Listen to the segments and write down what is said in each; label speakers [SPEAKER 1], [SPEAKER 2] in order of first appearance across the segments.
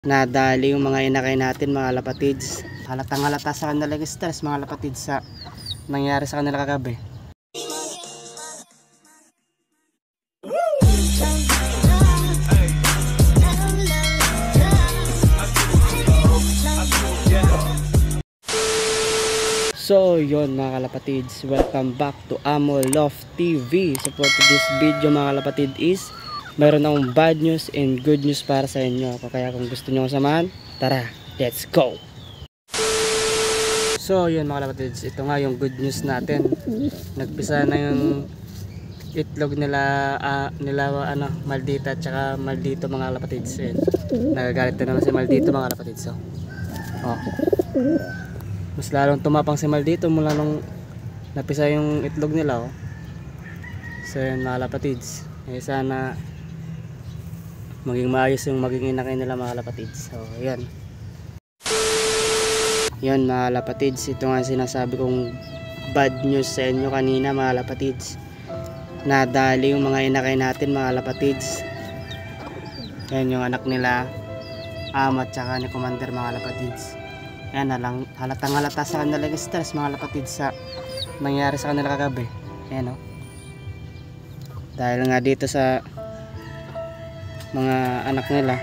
[SPEAKER 1] Nadali yung mga inakay natin mga lapatids. Halatang halata sa kanila yung stress mga lapatids sa nangyari sa kanila kagabi. So yun mga kalapatids, welcome back to Amo Loft TV. So for this video mga kalapatid is mayroon akong bad news and good news para sa inyo. Kaya kung gusto nyo samahan, tara, let's go! So yun mga kalapatids, ito nga yung good news natin. Nagpisa na yung itlog nila, Maldita at saka Maldito mga kalapatids. Nagagalit na naman si Maldito mga kalapatids. So, mas lalong tumapang si Maldito mula nung napisa yung itlog nila. So yun mga kalapatids, sana maging maayos yung maging inakay nila mga kalapatids. So yan yun mga kalapatids, ito nga sinasabi kong bad news sa inyo kanina mga kalapatids. Nadali yung mga inakay natin mga kalapatids. Yan yung anak nila Amat tsaka ni Commander mga kalapatids. Yan halatang halata sa kanila yung stress mga lapatids sa nangyari sa kanila kagabi. Ayan dahil nga dito sa mga anak nila,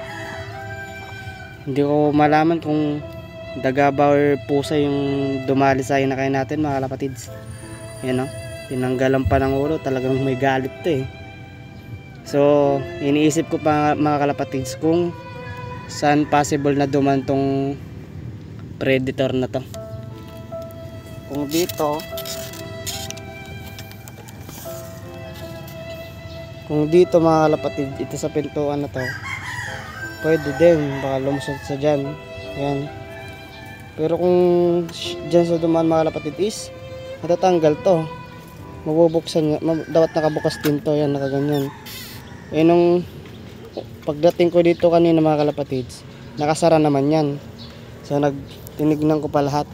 [SPEAKER 1] hindi ko malaman kung daga or pusa yung dumali sa inakay natin mga kalapatids. Ayan tinanggalan pa ng ulo, talagang may galit to So iniisip ko pa mga kalapatids kung saan possible na duman tong predator na to. Kung dito mga kalapatid, ito sa pintuan na to, pwede din, baka lumusot sa dyan. Ayan. Pero kung dyan sa dumaan mga kalapatid is natatanggal to, mabubuksan, dapat nakabukas din to. Yan, nakaganyan. Nung pagdating ko dito kanina mga kalapatids, nakasara naman yan. So tinignan ko pa lahat.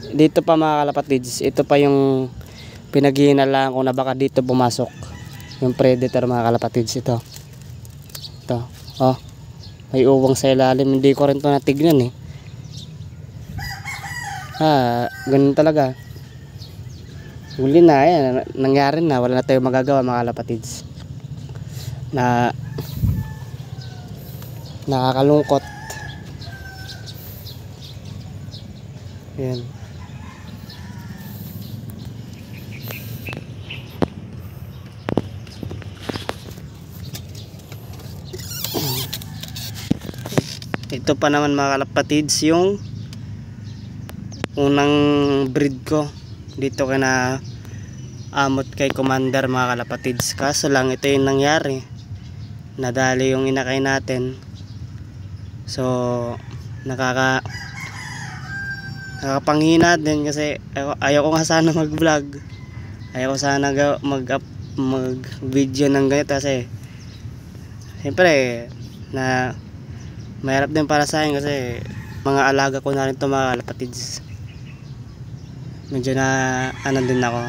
[SPEAKER 1] Dito pa mga kalapatids, ito pa yung pinaghihinalaan ko na baka dito pumasok yung predator mga kalapatids. Ito may uwang sa ilalim, hindi ko rin to natignan ganun talaga. Huli na, yan, nangyari na, wala na tayong magagawa mga kalapatids. Nakakalungkot. Yan. Ito pa naman mga kalapatids yung unang breed ko dito kina Amot kay Commander mga kalapatids. Kaso lang ito yung nangyari, nadali yung inakay natin. So nakakapanghina din kasi ayaw ko nga sana mag vlog, ayaw ko sana mag video ng ganito kasi siyempre na mahirap din para sa akin kasi mga alaga ko na rin ito mga kalapatids. Medyo na din ako.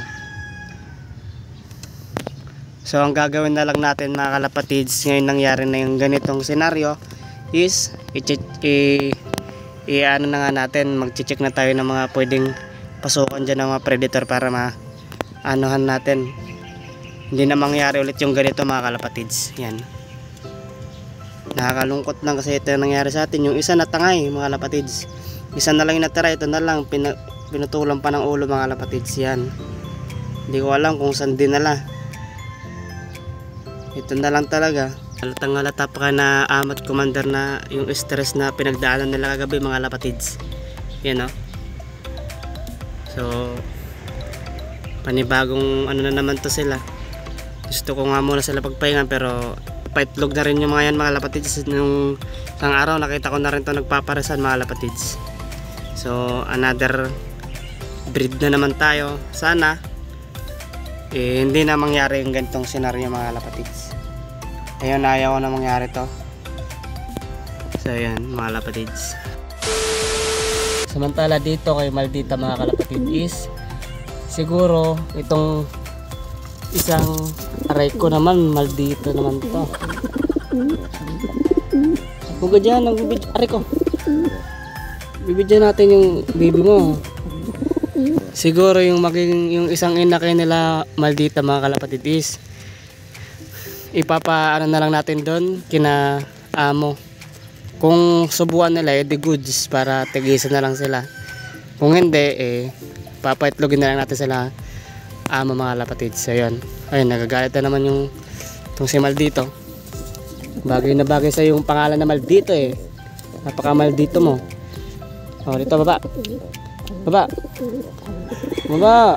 [SPEAKER 1] So ang gagawin na lang natin mga kalapatids, ngayon nangyari na yung ganitong senaryo is na nga natin, mag-check na tayo ng mga pwedeng pasukan dyan ng mga predator para maanuhan natin, hindi na mangyari ulit yung ganito mga kalapatids. Yan, nakakalungkot lang kasi ito yung nangyari sa atin. Yung isa natangay mga kalapatids, isa na lang yung natira, ito na lang pinutulan pa ng ulo mga kalapatids. Yan, hindi ko alam kung saan dinala. Ito na lang talaga. Halatang halata pa na Amat Commander na yung stress na pinagdaanan nila kagabi mga kalapatids. Yan So panibagong na naman to sila. Gusto ko nga muna sila pagpahingan pero paitlog na rin yung mga yan mga kalapatids. Nung isang araw nakita ko na rin to nagpaparesan mga kalapatids. So another breed na naman tayo. Sana hindi na mangyari yung ganitong senaryo mga kalapatids. Ayun, ayaw ko na mangyari to. So So ayan mga kalapatids. Samantala dito kay Maldita mga kalapatid is siguro itong isang aray ko naman, maldito naman to. Huwag dyan, aray ko. Bibidyan natin yung baby mo. Siguro yung yung isang inakay nila Maldita mga kalapatid is ipapaano na lang natin doon kina amo. Kung subuan nila the goods para tigisan na lang sila. Kung hindi papaitlogin na lang natin sila amo mga kalapatid. So yun, ayun nagagalit na naman yung itong si Maldito. Bagay na bagay sa yung pangalan na Maldito napaka Maldito mo. Dito baba. Baba. Baba.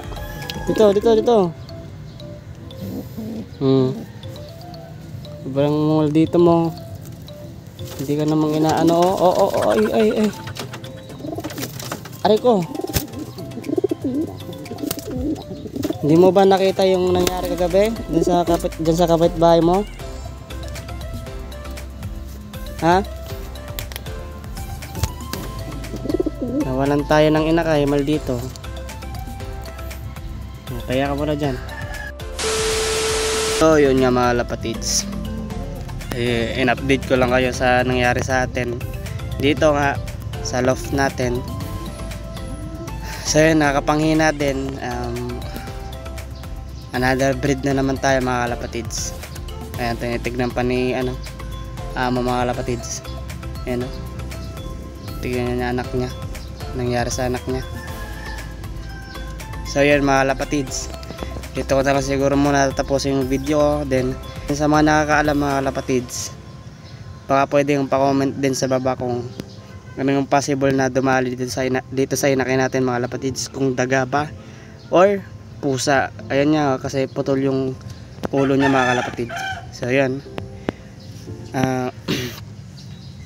[SPEAKER 1] Dito. Sobrang Maldito mo. Hindi ka namang inaano. Ay. Aray ko. Hindi mo ba nakita yung nangyari kagabi? Diyan sa kapitbahay mo? Ha? Nawalan tayo ng inakay, Maldito. Kaya ka muna dyan. So yun nga mga kalapatids. In-update ko lang kayo sa nangyari sa atin dito nga sa loft natin. So yun, nakapanghina din. Another breed na naman tayo mga kalapatids. Ayan, tinitignan pa ni mga kalapatids. Ayan tignan niya anak niya, nangyari sa anak niya. So yun mga kalapatids, dito ko na lang siguro muna tapusin yung video ko. Then sa mga nakakaalam mga kalapatids, baka pwede yung pa-comment din sa baba kung ano yung possible na dumali dito sa inakay natin mga kalapatids, kung daga ba or pusa. Ayan niya kasi putol yung ulo niya mga kalapatids. So yun,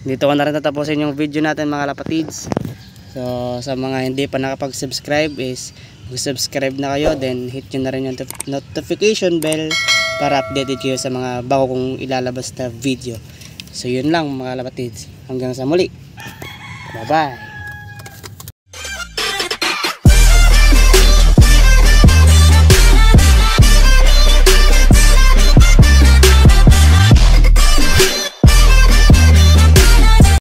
[SPEAKER 1] dito ko na rin tatapusin yung video natin mga kalapatids. So sa mga hindi pa nakapag-subscribe is mag-subscribe na kayo, then hit nyo na rin yung notification bell para updated kayo sa mga bago kong ilalabas na video. So yun lang mga kalapatids, hanggang sa muli, bye bye.